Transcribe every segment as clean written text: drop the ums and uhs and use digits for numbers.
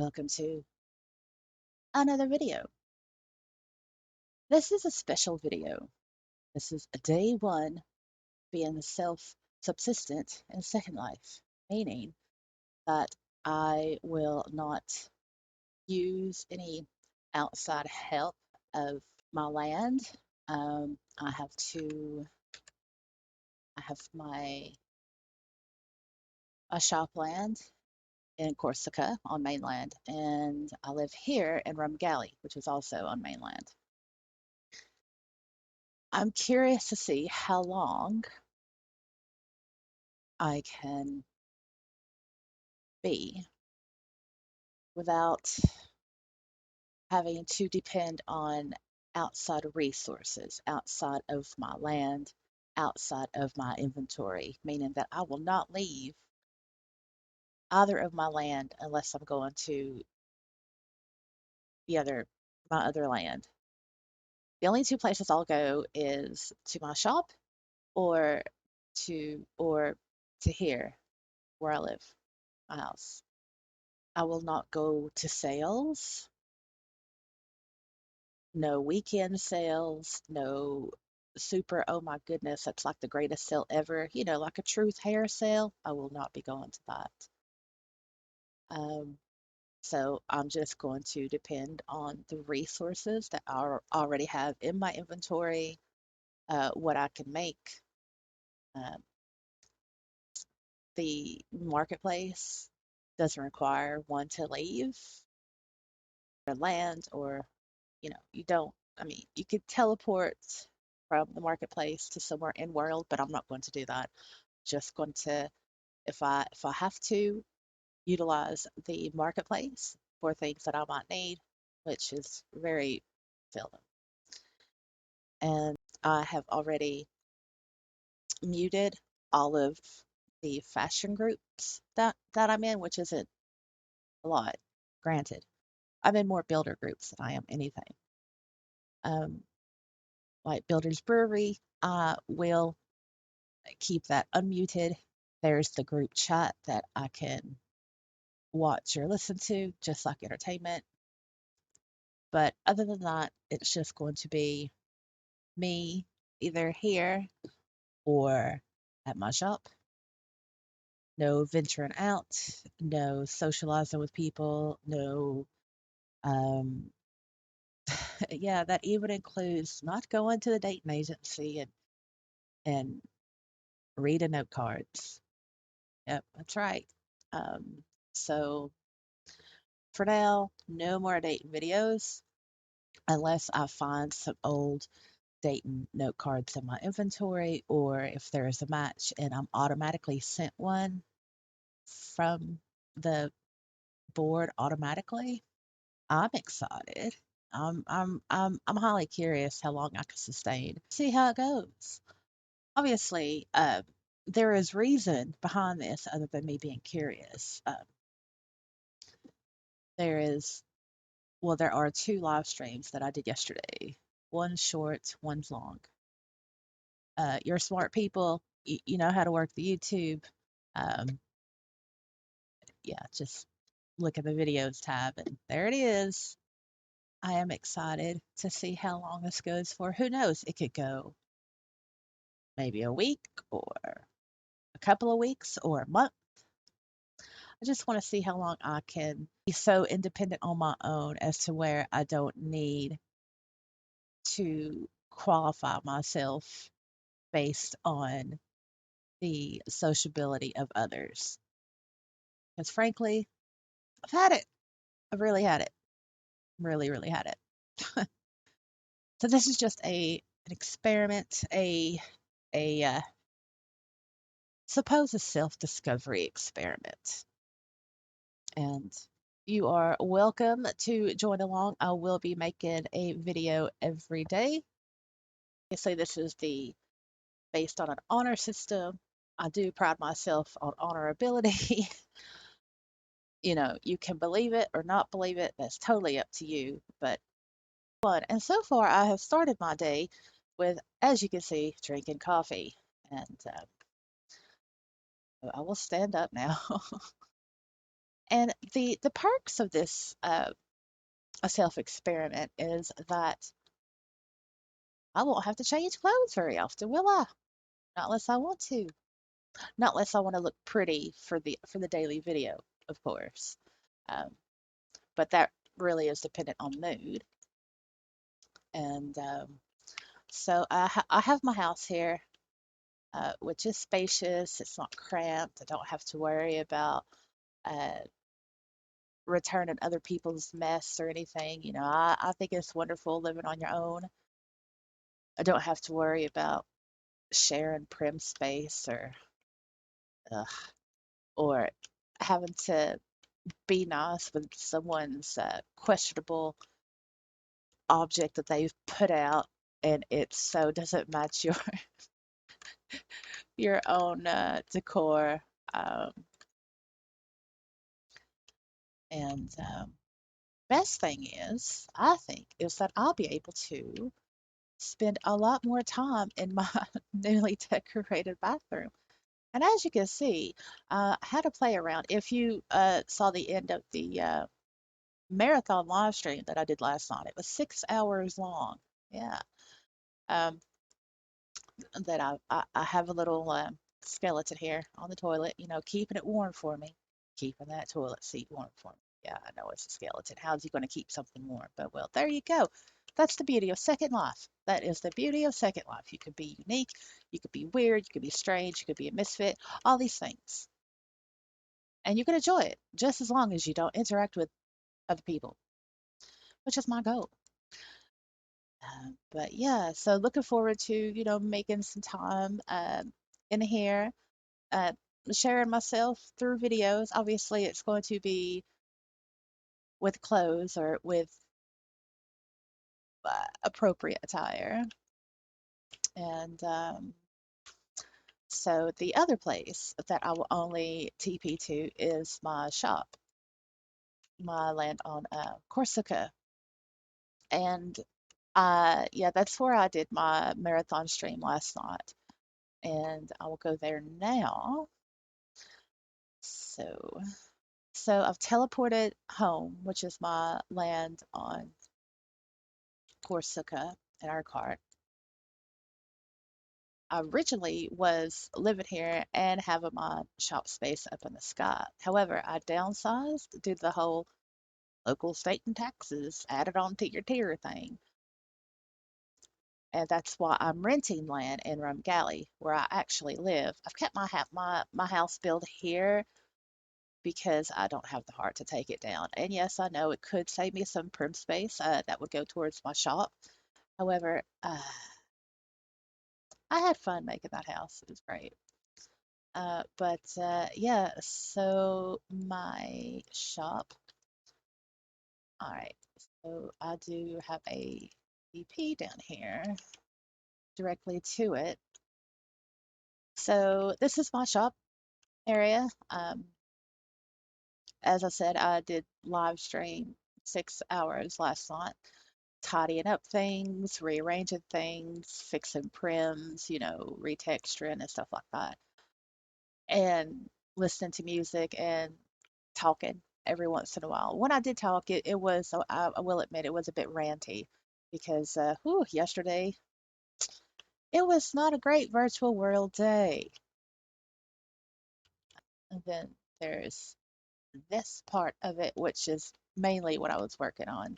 welcome to another video. This is a special video. This is a day one being self-subsistent in Second Life, meaning that I will not use any outside help of my land. I have I have my shop land in Corsica on mainland, and I live here in Rumgalley, which is also on mainland. I'm curious to see how long I can be without having to depend on outside resources, outside of my land, outside of my inventory, meaning that I will not leave either of my land unless I'm going to the other my other land. The only two places I'll go is to my shop or to here where I live, my house. I will not go to sales, no weekend sales, no super, oh my goodness, that's like the greatest sale ever, like a truth hair sale. I will not be going to that. Um, so I'm just going to depend on the resources that I already have in my inventory, what I can make. Um, the marketplace doesn't require one to leave or land or, you don't, I mean, you could teleport from the marketplace to somewhere in world, but I'm not going to do that. Just going to, if I have to, utilize the marketplace for things that I might need, which is very seldom. And I have already muted all of the fashion groups that I'm in, which isn't a lot, granted. I'm in more builder groups than I am anything. Like Builders Brewery, I will keep that unmuted. There's the group chat that I can watch or listen to, just like entertainment. But other than that, it's just going to be me either here or at my shop. No venturing out, no socializing with people, no, um, yeah, that even includes not going to the dating agency and reading note cards. Yep, that's right. Um, so for now, no more dating videos unless I find some old dating note cards in my inventory, or if there is a match and I'm automatically sent one from the board automatically. I'm excited. I'm highly curious how long I can sustain. See how it goes. Obviously, there is reason behind this other than me being curious. There is, well, there are two live streams that I did yesterday. One's short, one's long. You're smart people. You know how to work the YouTube. Um, yeah, just look at the videos tab, and there it is. I am excited to see how long this goes for. Who knows? It could go maybe a week or a couple of weeks or a month. I just want to see how long I can be so independent on my own as to where I don't need to qualify myself based on the sociability of others. Because frankly, I've had it. I've really had it. Really, really had it. So this is just an experiment, a suppose a self-discovery experiment. And you are welcome to join along. I will be making a video every day. Obviously, this is based on an honor system. I do pride myself on honorability. You can believe it or not believe it. That's totally up to you. But fun. And so far, I have started my day with, as you can see, drinking coffee. And I will stand up now. And the perks of this a self experiment is that I won't have to change clothes very often, will I? Not unless I want to. Not unless I want to look pretty for the daily video, of course. Um, but that really is dependent on mood. And so I have my house here, which is spacious. It's not cramped. I don't have to worry about uh, returning other people's mess or anything. I think it's wonderful living on your own. I don't have to worry about sharing prim space uh, or having to be nice with someone's questionable object that they've put out and it so doesn't match your own decor. Um, and best thing is, I think, is that I'll be able to spend a lot more time in my newly decorated bathroom. And as you can see, I had to play around. If you saw the end of the marathon live stream that I did last night, it was 6 hours long. Yeah. Um, that I have a little skeleton here on the toilet, keeping it warm for me, keeping that toilet seat warm for me. Yeah, I know it's a skeleton. How's he going to keep something warm? But well, there you go. That's the beauty of Second Life. That is the beauty of Second Life. You could be unique, you could be weird, you could be strange, you could be a misfit, all these things. And you can enjoy it just as long as you don't interact with other people, which is my goal. But yeah, so looking forward to, making some time in here, uh, sharing myself through videos. Obviously, it's going to be with clothes or with appropriate attire. And so the other place that I will only TP to is my shop, my land on Corsica. And yeah, that's where I did my marathon stream last night. And I will go there now. So, so I've teleported home, which is my land on Corsica in our cart. I originally was living here and having my shop space up in the sky. However, I downsized due to the whole local state and taxes added on to your tier thing. And that's why I'm renting land in Rum Galley, where I actually live. I've kept my house built here because I don't have the heart to take it down. And yes, I know it could save me some prim space that would go towards my shop. However, I had fun making that house. It was great. But yeah, so my shop. All right. So I do have a EP down here directly to it. So this is my shop area. As I said, I did live stream 6 hours last night, tidying up things, rearranging things, fixing prims, retexturing and stuff like that, and listening to music and talking every once in a while. When I did talk, it was, I will admit, it was a bit ranty because, yesterday, it was not a great virtual world day. And then there's this part of it, which is mainly what I was working on.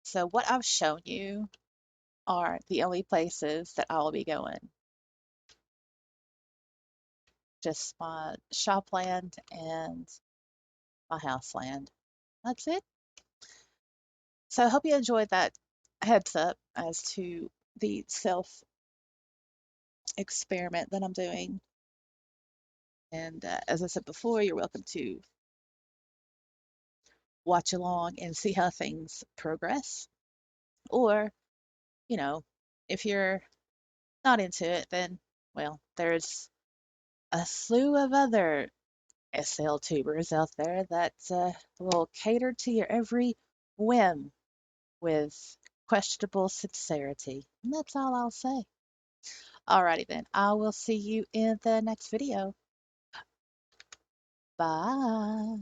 So what I've shown you are the only places that I'll be going. Just my shop land and my house land. That's it. So I hope you enjoyed that heads up as to the self experiment that I'm doing. And as I said before, you're welcome to watch along and see how things progress. Or, you know, if you're not into it, then, well, there's a slew of other SL tubers out there that will cater to your every whim with questionable sincerity. And that's all I'll say. Alrighty then. I will see you in the next video. Bye.